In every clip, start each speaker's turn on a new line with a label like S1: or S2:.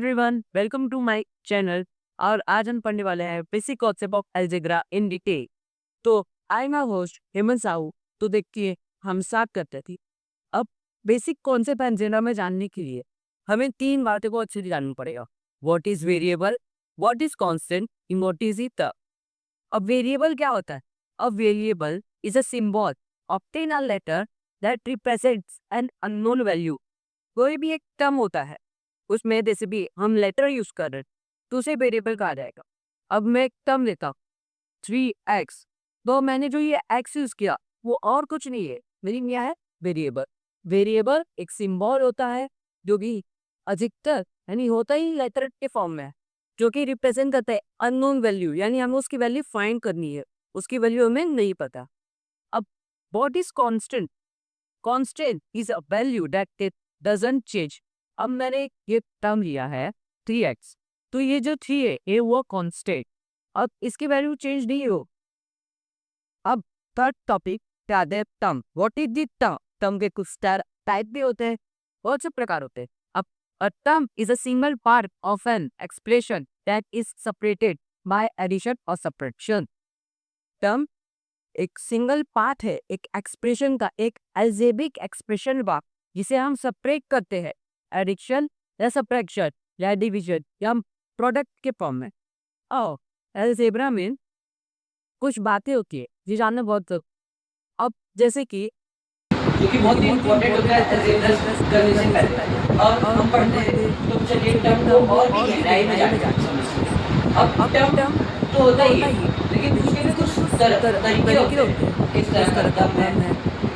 S1: Everyone, welcome to my channel. और आज हम पढ़ने वाले हैं basic concept of algebra in detail. तो I am host Hemant Sahu. तो देखिए, हम स्टार्ट करते थे। अब बेसिक कॉन्सेप्ट अलजेब्रा में जानने के लिए हमें तीन बातों को अच्छे से जानना पड़ेगा। What is variable, what is constant, what is it. अब वेरिएबल क्या होता है? A variable is a symbol obtain a letter that represents an unknown value. कोई भी एक टर्म होता है, उसमें जैसे भी हम लेटर यूज कर रहे हैं तो उसे वेरिएबल कहा जाएगा। अब मैं एक टर्म लेता हूँ 3x, तो मैंने जो ये x यूज किया वो और कुछ नहीं है, मीनिंग क्या है? वेरिएबल। वेरिएबल एक सिंबल होता है जो भी अधिकतर यानी होता ही लेटर के फॉर्म में है, जो कि रिप्रेजेंट करता है अननोन वैल्यू, यानी हमें उसकी वैल्यू फाइंड करनी है, उसकी वैल्यू हमें नहीं पता। अब what is constant? Constant is a value that it doesn't change. अब मैंने ये टर्म लिया है 3x, तो ये जो 3 है ये वो कांस्टेंट। अब इसकी वैल्यू चेंज नहीं हो। अब थर्ड टॉपिक क्या है? Term. What is the term? Term के कुछ टाइप भी होते हैं, बहुत से प्रकार होते हैं। अब a term is a single part of an expression that is separated by addition और सब्ट्रैक्शन। टर्म एक सिंगल पार्ट है एक एक्सप्रेशन का, एक अलजेब्रिक एक्सप्रेशन का, जिसे हम सेपरेट करते हैं एडिशन या सब्ट्रैक्शन या डिवीजन या प्रोडक्ट के फॉर्म में। और अलजेब्रा में कुछ बातें होती है जो जानना बहुत। अब जैसे कि
S2: जो कि बहुत ही इम्पोर्टेंट होता है अलजेब्रा करने से पहले, और हम पढ़ते हैं तो चलिए टर्म को और भी गहराई में जाके समझते हैं। अब टर्म तो होता ही है, लेकिन उसके भी कुछ तरीके होते हैं। किस तरह का टर्म है?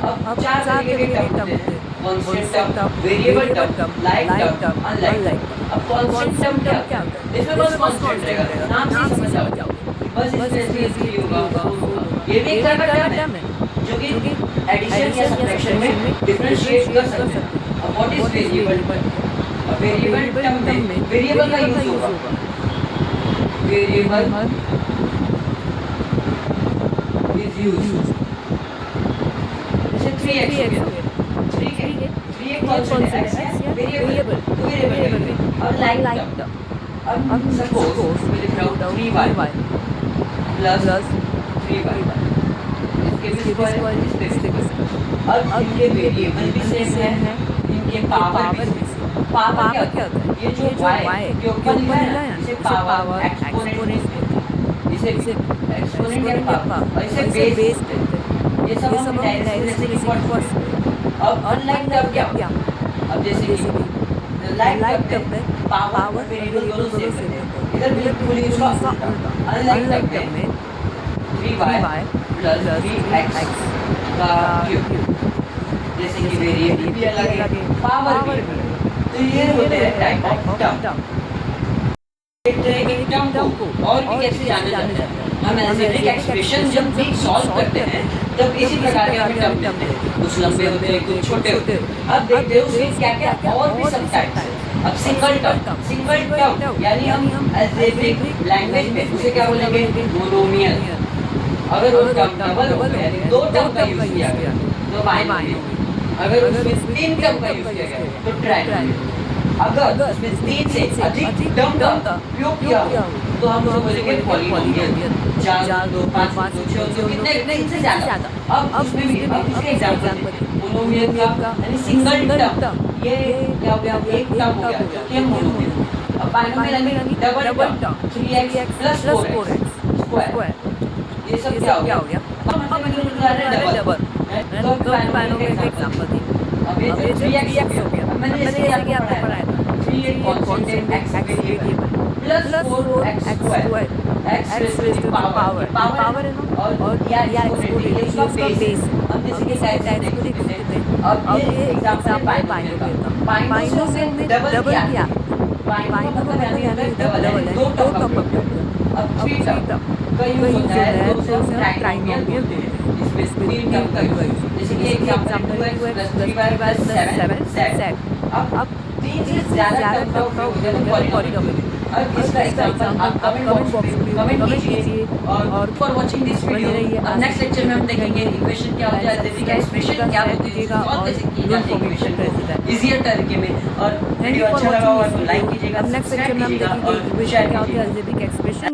S2: अब चार तरीके के टर्म होते हैं: constant term, variable term, like term, unlike term. अब कांस्टेंट टर्म क्या होता है? इसमें बस कांस्टेंट रहेगा, नाम से समझ जाओ, बस इसमें ये होगा। ये भी एक तरह का टर्म है जो कि एडिशन या सब्ट्रैक्शन में डिफरेंशिएट कर सकते हैं। अब व्हाट इज वेरिएबल? अब वेरिएबल टर्म में वेरिएबल का यूज होगा। Variable is used. जैसे 3x हो गया, 3 एक कांस्टेंट है, x है वेरिएबल, तो वेरिएबल में। अब लाइक टर्म, अब सपोज मैं लिख रहा हूं 3y प्लस 3y, इसके भी स्क्वायर इसके भी स्क्वायर। अब इनके वेरिएबल भी सेम है, इनके पावर भी सेम। पावर क्या होता है? ये जो y के ऊपर लिखा है ना, इसे पावर एक्सपोनेंट, इसे एक्सपोनेंट या पावर, और इसे बेस कहते हैं। ये सब हम डायरेक्टली लिख सकते हैं। अब अनलाइक टर्म क्या होता है? अब जैसे कि लाइक टर्म में पावर वेरिएबल दोनों सेम रहते हैं, इधर बिल्कुल उसका उल्टा। अनलाइक टर्म में 3y प्लस 3x का क्यूब, जैसे कि वेरिएबल भी अलग है, पावर भी अलग है। तो ये होते हैं टाइप ऑफ टर्म। देखते हैं कि टर्म को और भी कैसे जाना जाता है। हम अलजेब्रिक एक्सप्रेशन जब भी सॉल्व करते हैं तब इसी प्रकार के हमें टर्म मिलते हैं, कुछ लंबे होते हैं कुछ छोटे होते हैं। अब देखते हैं उसमें क्या क्या और भी सब टाइप्स हैं। अब सिंगल टर्म यानी हम अलजेब्रिक लैंग्वेज में उसे क्या बोलेंगे? मोनोमियल। अगर वो टर्म डबल हो गया यानी दो टर्म का यूज किया गया तो बाइनोमियल। अगर उसमें तीन टर्म का यूज किया गया तो ट्राइनोमियल। अगर उसमें तीन से अधिक टर्म का उपयोग किया हो तो हम उसे बोलेंगे पॉलिनोमियल। 4 2 5 2 6 2 कितने तीन से ज्यादा। अब उसमें भी अब इसके एग्जांपल मोनोमियल का यानी सिंगल टर्म, ये क्या हो गया? एक टर्म हो गया जो कि मोनोमियल। अब बाइनोमियल यानी double term 3x plus 4x square. ये सब क्या हो गया? अब हम डबल तो बाइनोमियल का एग्जांपल दी। अब ये 3x हो गया, मैंने इसके आपको पढ़ाया था। 3 एक constant x variable plus 4x square, x raise to power है ना, और या एक्सपोनेंट ये उसका बेस। हम जैसे कि टाइप्स को देखते हैं। अब ये एग्जांपल है बाइनोमियल का। बाइनोमियल में डबल क्या? बाइनोमियल का यानी डबल है, दो टर्म का उपयोग। अब 3 टर्म का यूज होता है तो उसे हम ट्राइनोमियल बोलते हैं, जिसमें 3 टर्म का यूज है। जैसे कि एग्जांपल 2x + 3y + 7 z। अब 3 से ज्यादा टर्म का उपयोग होता है पॉलिनोमियल। अब इसका एग्जांपल आप कमेंट बॉक्स में कमेंट कीजिए और फॉर वाचिंग दिस वीडियो अब नेक्स्ट लेक्चर में हम देखेंगे इक्वेशन क्या होता है, अलजेब्रिक एक्सप्रेशन क्या होती है, सॉल्व कैसे की जाती है इक्वेशन को इजियर तरीके में। और वीडियो अच्छा लगा हो तो लाइक कीजिएगा,
S1: नेक्स्ट
S2: सब्सक्राइब
S1: लेक्चर में हम
S2: कीजिएगा
S1: देखेंगे
S2: और
S1: इक्वेशन
S2: शेयर
S1: क्या होती है,
S2: कीजिएगा।
S1: Algebraic expression